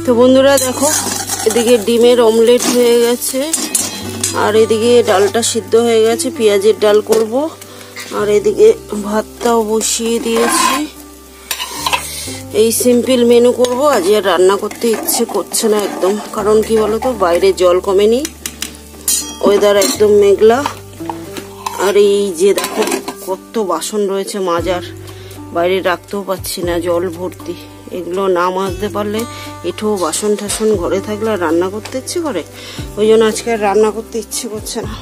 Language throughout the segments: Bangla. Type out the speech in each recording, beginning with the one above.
তো বন্ধুরা দেখো, এদিকে ডিমের অমলেট হয়ে গেছে, আর এদিকে ডালটা সিদ্ধ হয়ে গেছে, পেঁয়াজের ডাল করব। আর এদিকে ভাতটাও বসিয়ে দিয়েছি। এই সিম্পল মেনু করব। আজ আর রান্না করতে ইচ্ছে করছে না একদম, কারণ কি বলতো, বাইরে জল কমেনি, ওয়েদার একদম মেঘলা। আর এই যে দেখো কত বাসন রয়েছে মাজার, বাইরে রাখতেও পাচ্ছি না, জল ভর্তি। এগুলো না মাজতে পারলে এঠো বাসন টাসন ঘরে থাকলে আর রান্না করতে ইচ্ছে করে, ওই জন্য আজকে আর রান্না করতে ইচ্ছে করছে না।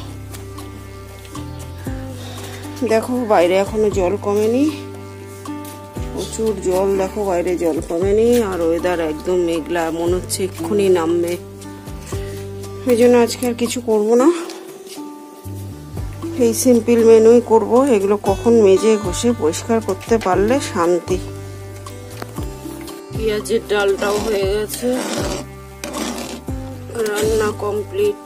দেখো বাইরে এখনো জল কমেনি, প্রচুর জল, দেখো বাইরে জল কমেনি, আর ওয়েদার একদম মেঘলা, মনে হচ্ছে এক্ষুনি নামবে। ওই জন্য আজকে আর কিছু করব না, এই সিম্পল মেনুই করব। এগুলো কখন মেজে ঘষে পরিষ্কার করতে পারলে শান্তি। পেঁয়াজের ডালটাও হয়ে গেছে, রান্না কমপ্লিট।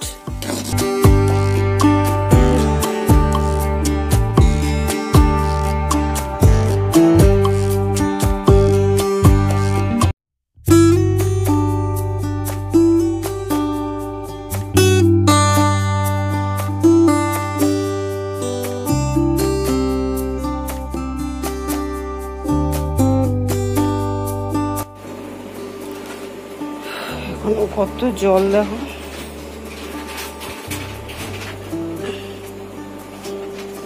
কত জল দেখো,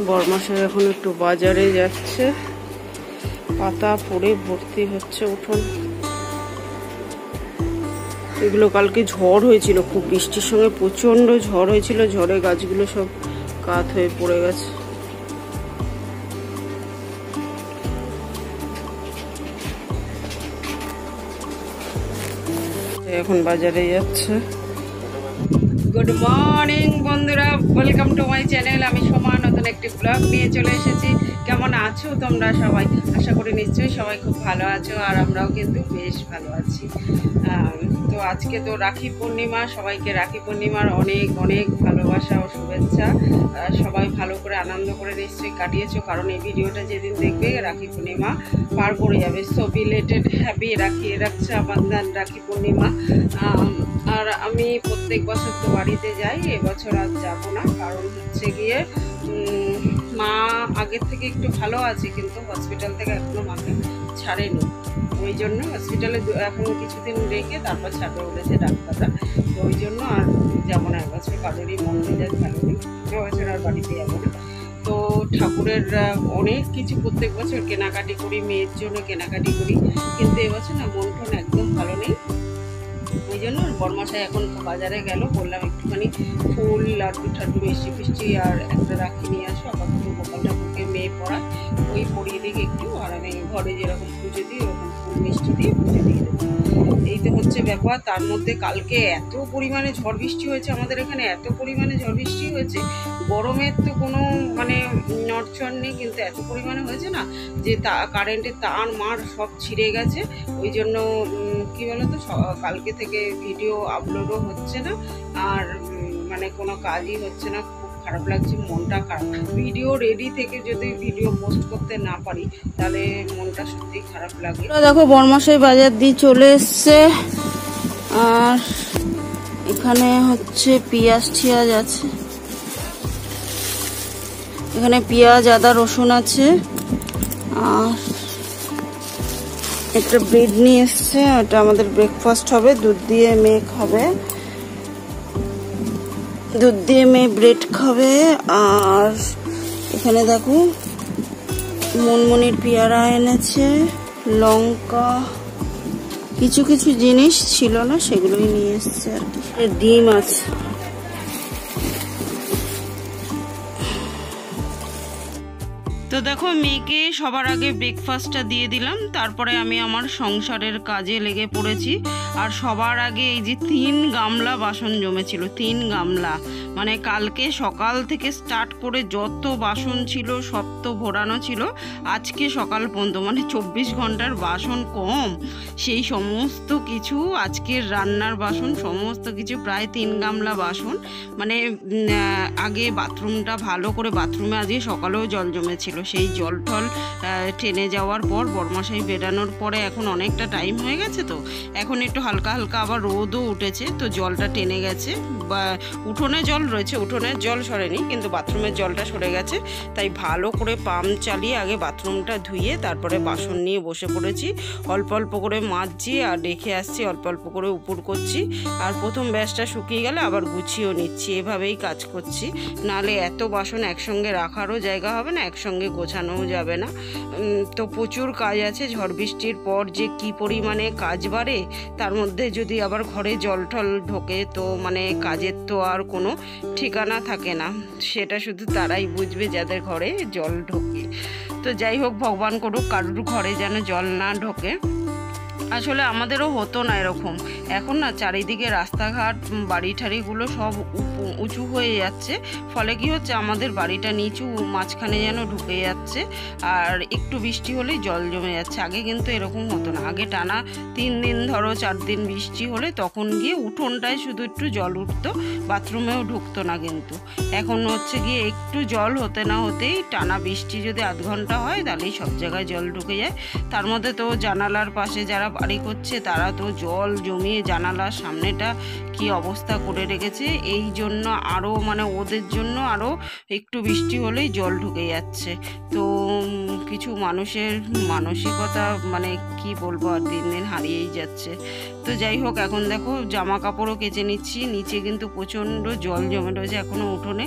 বরমাসের এখন একটু বাজারে যাচ্ছে, পাতা পড়ে ভর্তি হচ্ছে উঠোন। এগুলো কালকে ঝড় হয়েছিল, খুব বৃষ্টির সঙ্গে প্রচন্ড ঝড় হয়েছিল, ঝড়ে গাছগুলো সব কাত হয়ে পড়ে গেছে। এখন বাজারে যাচ্ছে। গুড মর্নিং বন্ধুরা, ওয়েলকাম টু মাই চ্যানেল। আমি সোমা নতুন একটি ব্লগ নিয়ে চলে এসেছি। কেমন আছো তোমরা সবাই? আশা করি নিশ্চয়ই সবাই খুব ভালো আছো, আর আমরাও কিন্তু বেশ ভালো আছি। তো আজকে তো রাখি পূর্ণিমা, সবাইকে রাখি পূর্ণিমার অনেক অনেক ভালোবাসা ও শুভেচ্ছা। সবাই ভালো করে আনন্দ করে নিশ্চয়ই কাটিয়েছো, কারণ এই ভিডিওটা যেদিন দেখবে রাখি পূর্ণিমা পার করে যাবে। So belated happy Rakshabandhan, Rakhi Purnima. আর আমি প্রত্যেক বছর তো বাড়িতে যাই, এবছর আর যাবো না, কারণ হচ্ছে গিয়ে মা আগের থেকে একটু ভালো আছে, কিন্তু হসপিটাল থেকে এখনো মাকে ছাড়েনি। ওই জন্য হসপিটালে এখন কিছুদিন রেখে তারপর ছাড়বে বলেছে ডাক্তাররা। তো ওই জন্য আর যাবো না এবছর, কারোরই মন মেজাজ ভালো নেই, এবছর আর বাড়িতে যাবো না। তো ঠাকুরের অনেক কিছু প্রত্যেক বছর কেনাকাটি করি, মেয়ের জন্য কেনাকাটি করি, কিন্তু এবছর না মন টন একদম ভালো নেই। ওই জন্য বরমাসায় এখন বাজারে গেল, বললাম একটুখানি ফুল, লাড্ডু ঠাড্ডু, মিষ্টি ফিষ্টি আর একটা রাখি নিয়ে আসো, আপাতত গোপাল ঠাকুরকে মেয়ে পড়ায়, ওই পড়িয়ে দিকে একটু, আর আমি ঘরে যেরকম পুজো দিই ওরকম ফুল মিষ্টি দিয়ে পুজো দিয়ে দেবো। এই তো হচ্ছে ব্যাপার। তার মধ্যে কালকে এত পরিমাণে ঝড় বৃষ্টি হয়েছে আমাদের এখানে, এত পরিমাণে ঝড় বৃষ্টি হয়েছে, গরমের তো কোনো মানে নড়চড় নেই, কিন্তু এত পরিমাণে হয়েছে না যে কারেন্টের তার মার সব ছিঁড়ে গেছে। ওই জন্য কী বলো তো, কালকে থেকে ভিডিও আপলোডও হচ্ছে না, আর মানে কোনো কাজই হচ্ছে না। খুব খারাপ লাগছে, মনটা খারাপ। ভিডিও রেডি থেকে যদি ভিডিও পোস্ট করতে না পারি তাহলে মনটা সত্যি খারাপ লাগে। দেখো বরমাসাই বাজার দিয়ে চলে এসছে, আর এখানে হচ্ছে পেঁয়াজ টিয়াজ আছে, এখানে পেঁয়াজ, আদা, রসুন আছে, আর একটা ব্রেড নিয়ে এসছে, এটা আমাদের ব্রেকফাস্ট হবে, দুধ দিয়ে মেয়ে খাবে, দুধ দিয়ে মেয়ে ব্রেড খাবে। আর এখানে দেখো মনমনির পেয়ারা এনেছে, লঙ্কা, কিছু কিছু জিনিস ছিল না সেগুলোই নিয়ে এসছে আর কি। ডিম আছে। তো দেখো মেয়েকে সবার আগে ব্রেকফাস্টটা দিয়ে দিলাম, তারপরে আমি আমার সংসারের কাজে লেগে পড়েছি। আর সবার আগে এই যে 3 গামলা বাসন জমেছিল, 3 গামলা, মানে কালকে সকাল থেকে স্টার্ট করে যত বাসন ছিল সব তো ভরানো ছিল, আজকে সকাল পর্যন্ত, মানে 24 ঘন্টার বাসন কম, সেই সমস্ত কিছু আজকের রান্নার বাসন সমস্ত কিছু, প্রায় 3 গামলা বাসন। মানে আগে বাথরুমটা ভালো করে, বাথরুমে আজকে সকালেও জল জমেছিল, সেই জল টল টেনে যাওয়ার পর বরমাসাই বেরানোর পরে এখন অনেকটা টাইম হয়ে গেছে, তো এখন একটু হালকা হালকা আবার রোদও উঠেছে, তো জলটা টেনে গেছে। বা উঠোনে জল রয়েছে, উঠোনের জল সরেনি, কিন্তু বাথরুমের জলটা সরে গেছে। তাই ভালো করে পাম্প চালিয়ে আগে বাথরুমটা ধুয়ে তারপরে বাসন নিয়ে বসে পড়েছি। অল্প অল্প করে মাজছি আর রেখে আসছি, অল্প অল্প করে উপর করছি। আর প্রথম ব্যাসটা শুকিয়ে গেলে আবার গুছিয়েও নিচ্ছি, এভাবেই কাজ করছি। নাহলে এত বাসন একসঙ্গে রাখারও জায়গা হবে না, একসঙ্গে গোছানোও যাবে না। তো প্রচুর কাজ আছে। ঝড় বৃষ্টির পর যে কি পরিমাণে কাজ বাড়ে, তার মধ্যে যদি আবার ঘরে জল টল ঢোকে তো মানে কাজের তো আর কোনো ঠিকানা থাকে না। সেটা শুধু তারাই বুঝবে যাদের ঘরে জল ঢোকে। তো যাই হোক, ভগবান করুক কারোর ঘরে যেন জল না ঢোকে। আসলে আমাদেরও হতো না এরকম। এখন না চারিদিকে রাস্তাঘাট বাড়ি ঠাড়িগুলো সব উঁচু হয়ে যাচ্ছে, ফলে কি হচ্ছে আমাদের বাড়িটা নিচু, মাঝখানে যেন ঢুকে যাচ্ছে। আর একটু বৃষ্টি হলেই জল জমে যাচ্ছে। আগে কিন্তু এরকম হতো না। আগে টানা 3 দিন ধরো 4 দিন বৃষ্টি হলে তখন গিয়ে উঠোনটায় শুধু একটু জল উঠতো, বাথরুমেও ঢুকতো না। কিন্তু এখন হচ্ছে গিয়ে একটু জল হতে না হতেই টানা বৃষ্টি যদি আধ ঘন্টা হয় তাহলেই সব জায়গায় জল ঢুকে যায়। তার মধ্যে তো জানালার পাশে যারা বাড়ি করছে তারা তো জল জমিয়ে জানালার সামনেটা কি অবস্থা করে রেখেছে। এই জন্য আরও মানে ওদের জন্য আরও একটু বৃষ্টি হলেই জল ঢুকে যাচ্ছে। তো কিছু মানুষের মানসিকতা মানে কি বলবো, আর দিন দিন হারিয়েই যাচ্ছে। তো যাই হোক, এখন দেখো জামা কাপড়ও কেচে নিচ্ছি। নিচে কিন্তু প্রচণ্ড জল জমে রয়েছে এখনও উঠোনে।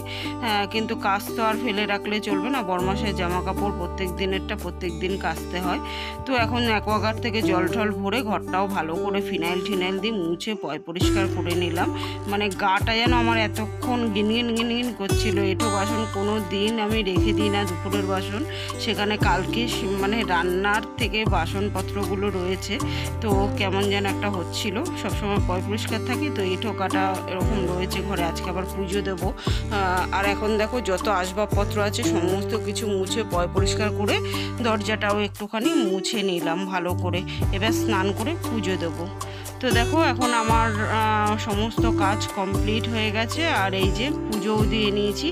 কিন্তু কাজ তো আর ফেলে রাখলে চলবে না। বরমাসের জামা কাপড় প্রত্যেক দিনেরটা প্রত্যেক দিন কাচতে হয়। তো এখন অ্যাকোয়াগার্ড থেকে জল টল ভরে ঘরটাও ভালো করে ফিনাইল টিনাইল দিয়ে মুছে পরিষ্কার করে নিলাম। মানে গাটা যেন আমার এতক্ষণ গিনগিন গিনগিন করছিল। এঁটো বাসন কোনো দিন আমি রেখে দিই না, দুপুরের বাসন। সেখানে কালকে মানে রান্নার থেকে বাসনপত্রগুলো রয়েছে, তো কেমন যেন একটা হচ্ছিল। সবসময় পরিষ্কার থাকি, তো এই ঠোকাটা এরকম রয়েছে ঘরে। আজকে আবার পুজো দেবো। আর এখন দেখো যত আসবাবপত্র আছে সমস্ত কিছু মুছে পরিষ্কার করে দরজাটাও একটুখানি মুছে নিলাম ভালো করে। এবার স্নান করে পুজো দেবো। তো দেখো এখন আমার সমস্ত কাজ কমপ্লিট হয়ে গেছে। আর এই যে পুজোও দিয়ে নিয়েছি।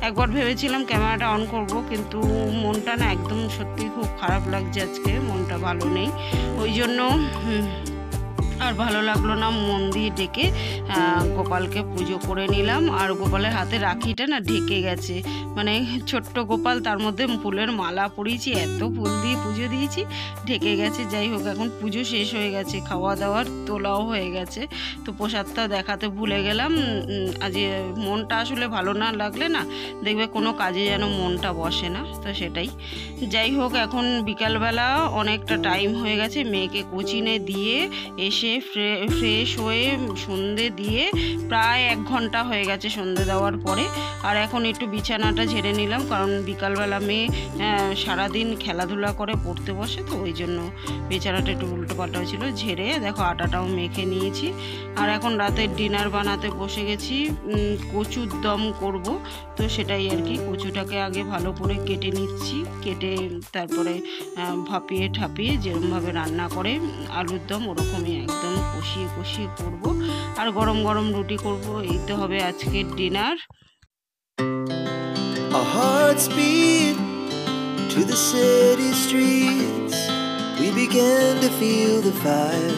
একবার ভেবেছিলাম ক্যামেরাটা অন করব, কিন্তু মনটা না একদম সত্যি খুব খারাপ লাগছে আজকে, মনটা ভালো নেই। ওই জন্য আর ভালো লাগলো না, মন দিয়ে ডেকে গোপালকে পুজো করে নিলাম। আর গোপালের হাতে রাখিটা না ঢেকে গেছে, মানে ছোট্ট গোপাল, তার মধ্যে ফুলের মালা পরিয়েছি, এত ফুল দিয়ে পুজো দিয়েছি, ঢেকে গেছে। যাই হোক, এখন পুজো শেষ হয়ে গেছে, খাওয়া দাওয়ার তোলাও হয়ে গেছে। তো প্রসাদটা দেখাতে ভুলে গেলাম। আজ মনটা আসলে ভালো না লাগলে না দেখবে কোনো কাজে যেন মনটা বসে না, তো সেটাই। যাই হোক, এখন বিকালবেলা অনেকটা টাইম হয়ে গেছে। মেয়েকে কোচিনে দিয়ে এসে ফ্রেশ হয়ে সন্ধে দিয়ে প্রায় 1 ঘন্টা হয়ে গেছে সন্ধে দেওয়ার পরে। আর এখন একটু বিছানাটা ঝেড়ে নিলাম, কারণ বিকালবেলা মেয়ে সারাদিন খেলাধুলা করে পড়তে বসে, তো ওই জন্য বিছানাটা একটু উল্টোপাল্টা হয়েছিল। ঝেড়ে দেখো আটাটাও মেখে নিয়েছি। আর এখন রাতের ডিনার বানাতে বসে গেছি। কচুর দম করব, তো সেটাই আর কি। কচুটাকে আগে ভালো করে কেটে নিচ্ছি, কেটে তারপরে ভাপিয়ে ঠাপিয়ে যেরকমভাবে রান্না করে আলুর দম ওরকমই একদম কষিয়ে কষিয়ে করব। আর গরম গরম রুটি করব। এই তো হবে আজকের dinner. Our hearts beat to the city streets. We began to feel the fire.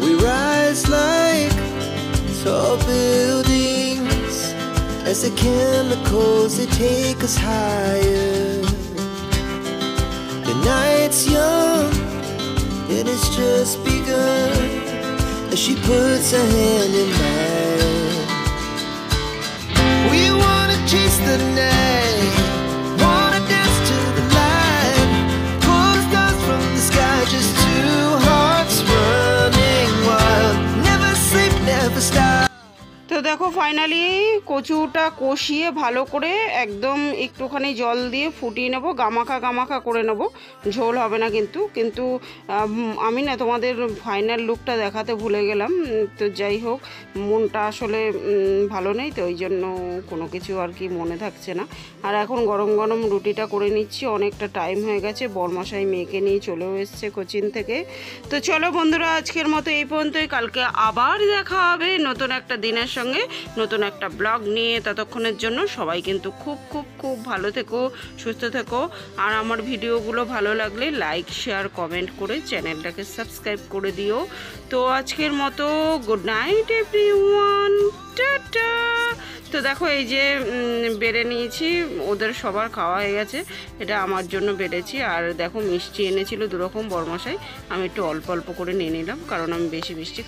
We rise like tall buildings as the chemicals they take us higher. The night's young and it's just begun as she puts her hand in mine. We wanna chase the night, wanna dance to the light, pull the stars from the sky, just two hearts running wild, never sleep, never stop. তো দেখো ফাইনালি কচুটা কষিয়ে ভালো করে একদম একটুখানি জল দিয়ে ফুটিয়ে নেব, গামাখা করে নেব, ঝোল হবে না কিন্তু আমি না তোমাদের ফাইনাল লুকটা দেখাতে ভুলে গেলাম। তো যাই হোক, মনটা আসলে ভালো নেই, তো ওই জন্য কোনো কিছু আর কি মনে থাকছে না। আর এখন গরম গরম রুটিটা করে নিচ্ছি, অনেকটা টাইম হয়ে গেছে। বরমশাই মেয়েকে নিয়ে চলেও এসছে কোচিন থেকে। তো চলো বন্ধুরা, আজকের মতো এই পর্যন্তই। কালকে আবার দেখা হবে নতুন একটা দিনের সঙ্গে, সঙ্গে নতুন একটা ব্লগ নিয়ে। ততক্ষণের জন্য সবাই কিন্তু খুব খুব খুব ভালো থেকো, সুস্থ থেকো। আর আমার ভিডিওগুলো ভালো লাগলে লাইক শেয়ার কমেন্ট করে চ্যানেলটাকে সাবস্ক্রাইব করে দিও। তো আজকের মতো গুড নাইট এভরিওয়ান, টাটা। তো দেখো এই যে বেড়ে নিয়েছি, ওদের সবার খাওয়া হয়ে গেছে, এটা আমার জন্য বেড়েছি। আর দেখো মিষ্টি এনেছিল দুরকম বরমশাই, আমি একটু অল্প অল্প করে নিয়ে নিলাম কারণ আমি বেশি মিষ্টি